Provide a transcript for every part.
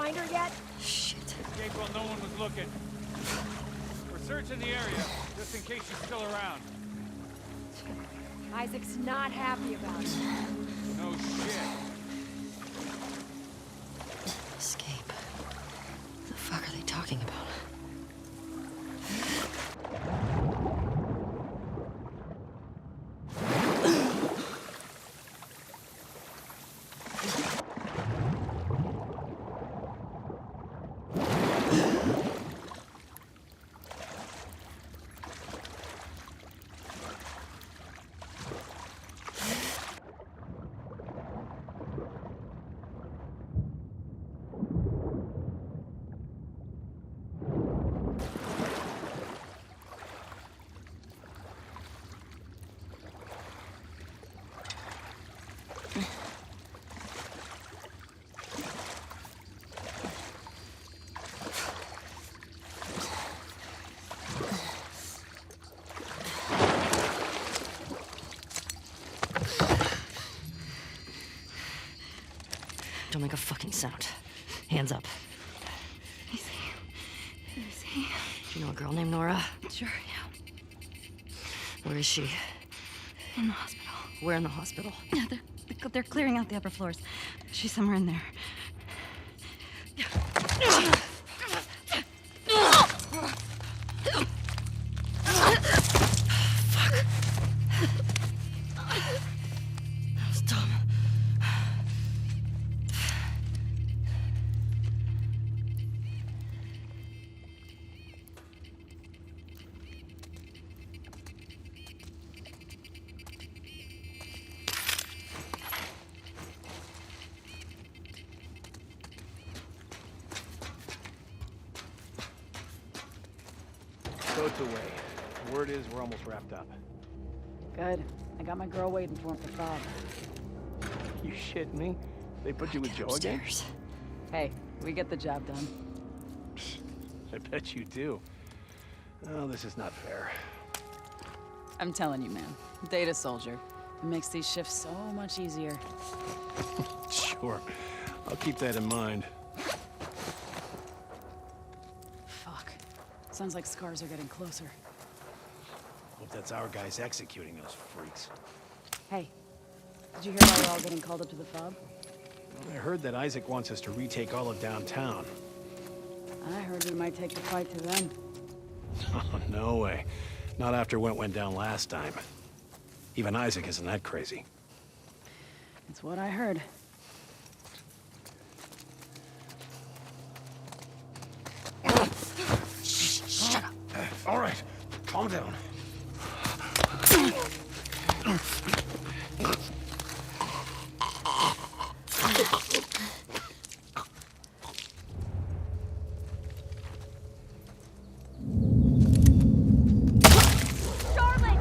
find her yet? Shit. Escaped while no one was looking. We're searching the area, just in case she's still around. Isaac's not happy about it. No shit. Escape. What the fuck are they talking about? Don't make a fucking sound. Hands up. Easy. Do you know a girl named Nora? Sure, yeah. Where is she? In the hospital. Where in the hospital? Yeah, they're clearing out the upper floors. She's somewhere in there. That was dumb. Boat's away. Word is we're almost wrapped up. Good. I got my girl waiting for him for Bob. You shitting me? They put you with Joe again? Upstairs. Hey, we get the job done. I bet you do. Oh, this is not fair. I'm telling you, man. Data soldier. It makes these shifts so much easier. Sure. I'll keep that in mind. Fuck. Sounds like scars are getting closer. Hope that's our guys executing those freaks. Hey, did you hear why we're all getting called up to the fob? I heard that Isaac wants us to retake all of downtown. I heard we might take the fight to them. Oh, no way. Not after what went down last time. Even Isaac isn't that crazy. It's what I heard. Shut up. All right, calm down. Charlotte!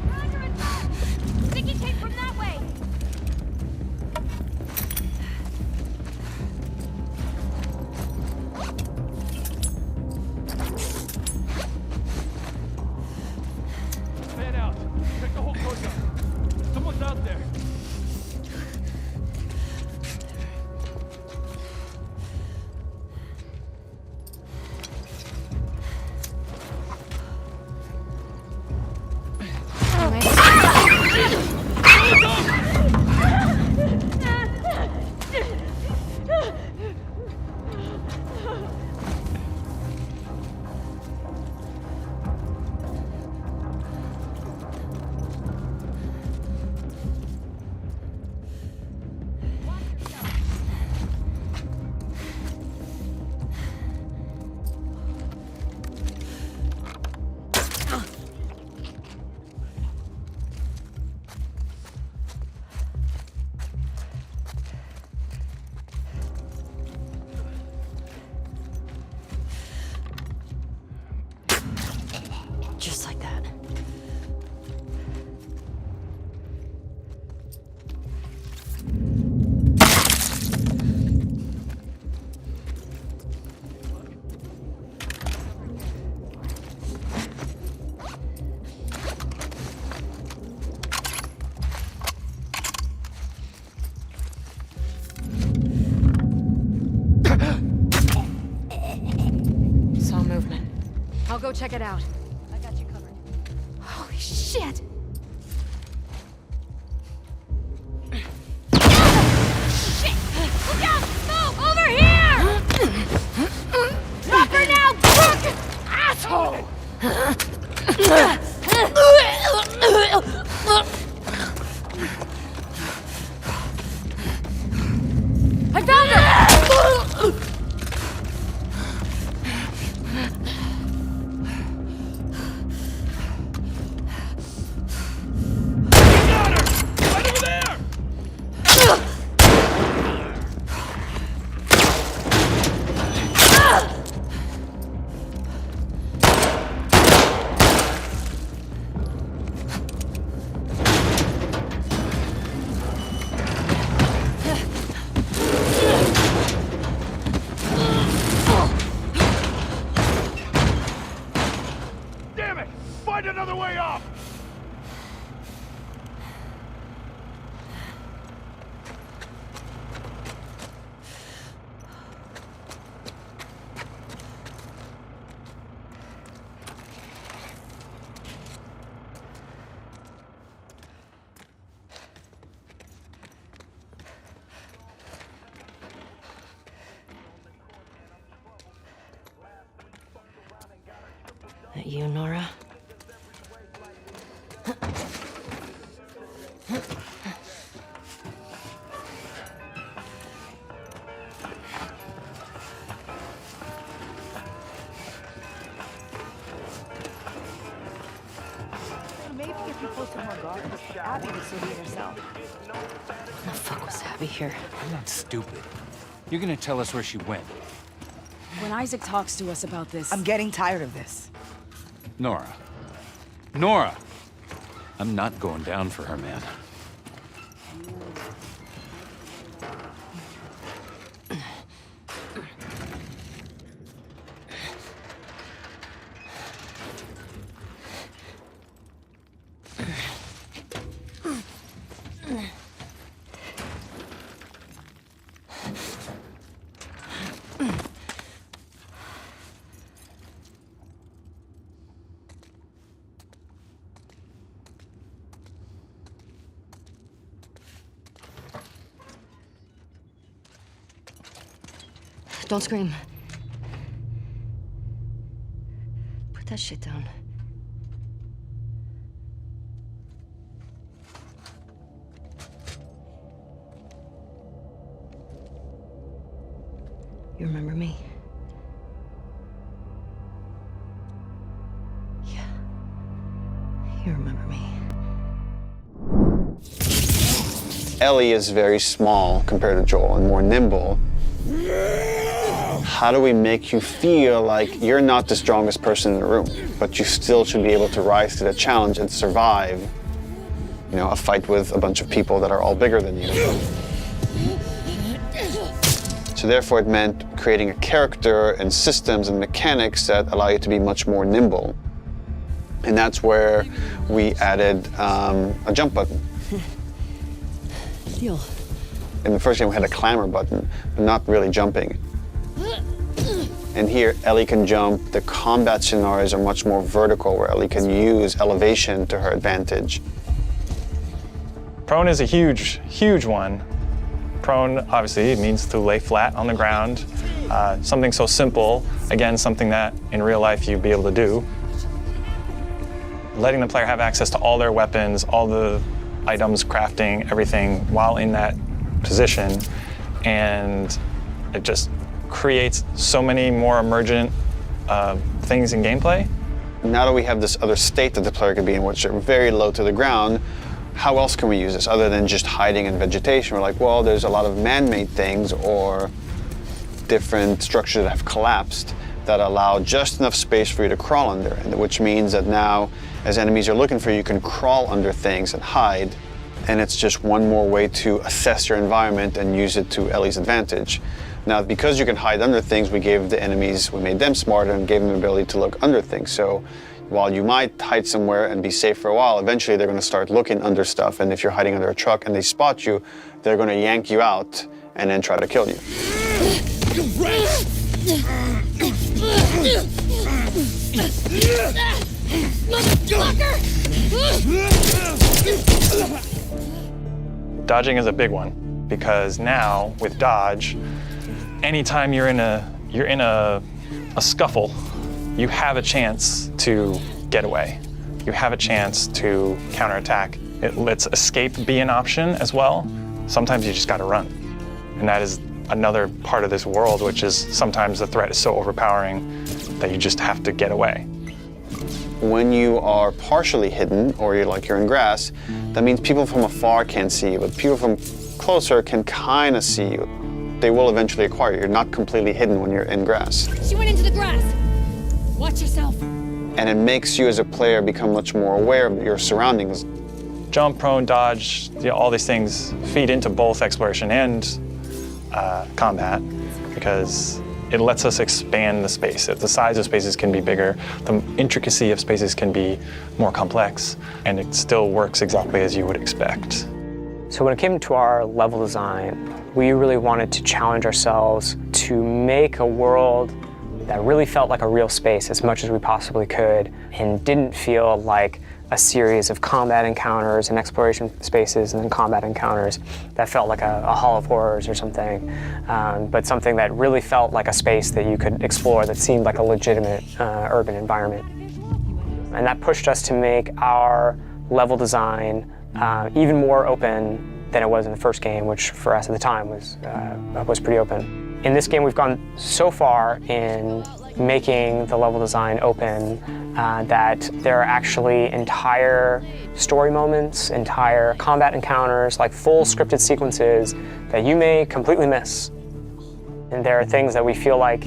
We're under attack! Sticky tape from that way! Fan out. Take the whole courtyard. Someone's out there. check it out. I got you covered. Holy shit! Shit! Look out! Move! Over here! Drop her now! Crook! Asshole! I found her! Damn it! Find another way off! That you, Nora? Maybe if you posted more guards, Abby would still be herself. When the fuck was Abby here? I'm not stupid. You're gonna tell us where she went. When Isaac talks to us about this... I'm getting tired of this. Nora. Nora! I'm not going down for her, man. Don't scream. Put that shit down. You remember me? Yeah. You remember me. Ellie is very small compared to Joel and more nimble. How do we make you feel like you're not the strongest person in the room, but you still should be able to rise to the challenge and survive, you know, a fight with a bunch of people that are all bigger than you? So therefore it meant creating a character and systems and mechanics that allow you to be much more nimble. And that's where we added a jump button. Deal. In the first game we had a clamber button, but not really jumping. And here, Ellie can jump. The combat scenarios are much more vertical, where Ellie can use elevation to her advantage. Prone is a huge, huge one. Prone, obviously, it means to lay flat on the ground. Something so simple, again, something that in real life you'd be able to do. Letting the player have access to all their weapons, all the items, crafting, everything, while in that position. And it just creates so many more emergent things in gameplay. Now that we have this other state that the player could be in, which are very low to the ground, how else can we use this other than just hiding in vegetation? We're like, well, there's a lot of man-made things or different structures that have collapsed that allow just enough space for you to crawl under, which means that now, as enemies are looking for you, you can crawl under things and hide, and it's just one more way to assess your environment and use it to Ellie's advantage. Now, because you can hide under things, we made them smarter and gave them the ability to look under things. So while you might hide somewhere and be safe for a while, eventually they're going to start looking under stuff, and if you're hiding under a truck and they spot you, they're going to yank you out and then try to kill you. Dodging is a big one because now with dodge, anytime you're in a scuffle, you have a chance to get away. You have a chance to counterattack. It lets escape be an option as well. Sometimes you just gotta run. And that is another part of this world, which is sometimes the threat is so overpowering that you just have to get away. When you are partially hidden, or you're in grass, that means people from afar can't see you, but people from closer can kind of see you. They will eventually acquire you. You're not completely hidden when you're in grass. She went into the grass. Watch yourself. And it makes you as a player become much more aware of your surroundings. Jump, prone, dodge, all these things feed into both exploration and combat because it lets us expand the space. The size of spaces can be bigger, the intricacy of spaces can be more complex, and it still works exactly as you would expect. So when it came to our level design, we really wanted to challenge ourselves to make a world that really felt like a real space as much as we possibly could and didn't feel like a series of combat encounters and exploration spaces and then combat encounters that felt like a Hall of Horrors or something, but something that really felt like a space that you could explore that seemed like a legitimate urban environment. And that pushed us to make our level design even more open than it was in the first game, which for us at the time was pretty open. In this game, we've gone so far in making the level design open that there are actually entire story moments, entire combat encounters, like full scripted sequences that you may completely miss. And there are things that we feel like,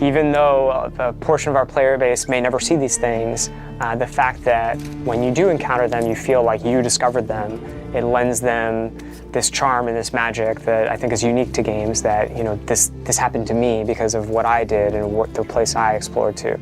even though a portion of our player base may never see these things, the fact that when you do encounter them, you feel like you discovered them, it lends them this charm and this magic that I think is unique to games, that this happened to me because of what I did and what the place I explored to.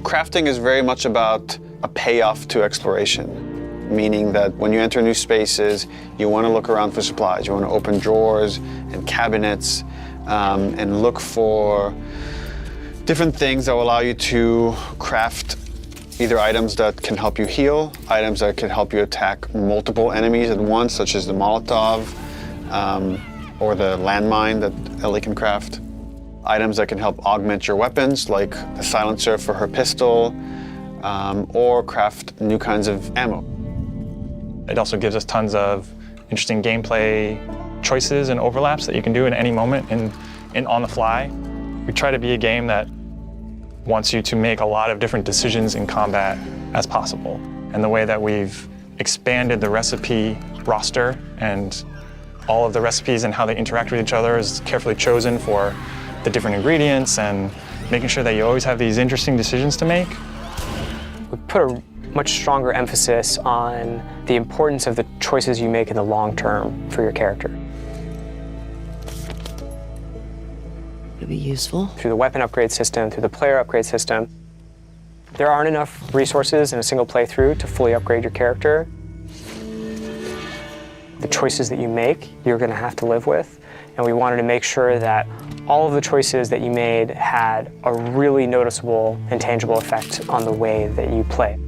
Crafting is very much about a payoff to exploration, meaning that when you enter new spaces, you want to look around for supplies. You want to open drawers and cabinets and look for different things that will allow you to craft either items that can help you heal, items that can help you attack multiple enemies at once, such as the Molotov or the landmine that Ellie can craft. Items that can help augment your weapons, like the silencer for her pistol, or craft new kinds of ammo. It also gives us tons of interesting gameplay choices and overlaps that you can do at any moment and on the fly. We try to be a game that wants you to make a lot of different decisions in combat as possible. And the way that we've expanded the recipe roster and all of the recipes and how they interact with each other is carefully chosen for the different ingredients and making sure that you always have these interesting decisions to make. We put a much stronger emphasis on the importance of the choices you make in the long term for your character. It'd be useful. Through the weapon upgrade system, through the player upgrade system, there aren't enough resources in a single playthrough to fully upgrade your character. The choices that you make, you're going to have to live with, and we wanted to make sure that all of the choices that you made had a really noticeable and tangible effect on the way that you play.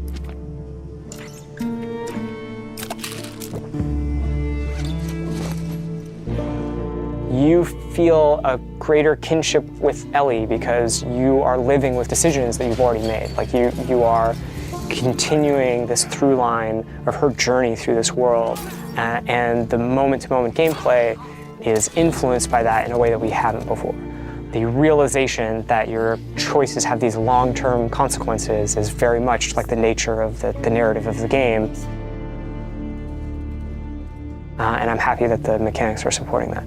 You feel a greater kinship with Ellie because you are living with decisions that you've already made. Like you are continuing this through line of her journey through this world, and the moment-to-moment gameplay is influenced by that in a way that we haven't before. The realization that your choices have these long-term consequences is very much like the nature of the narrative of the game. And I'm happy that the mechanics are supporting that.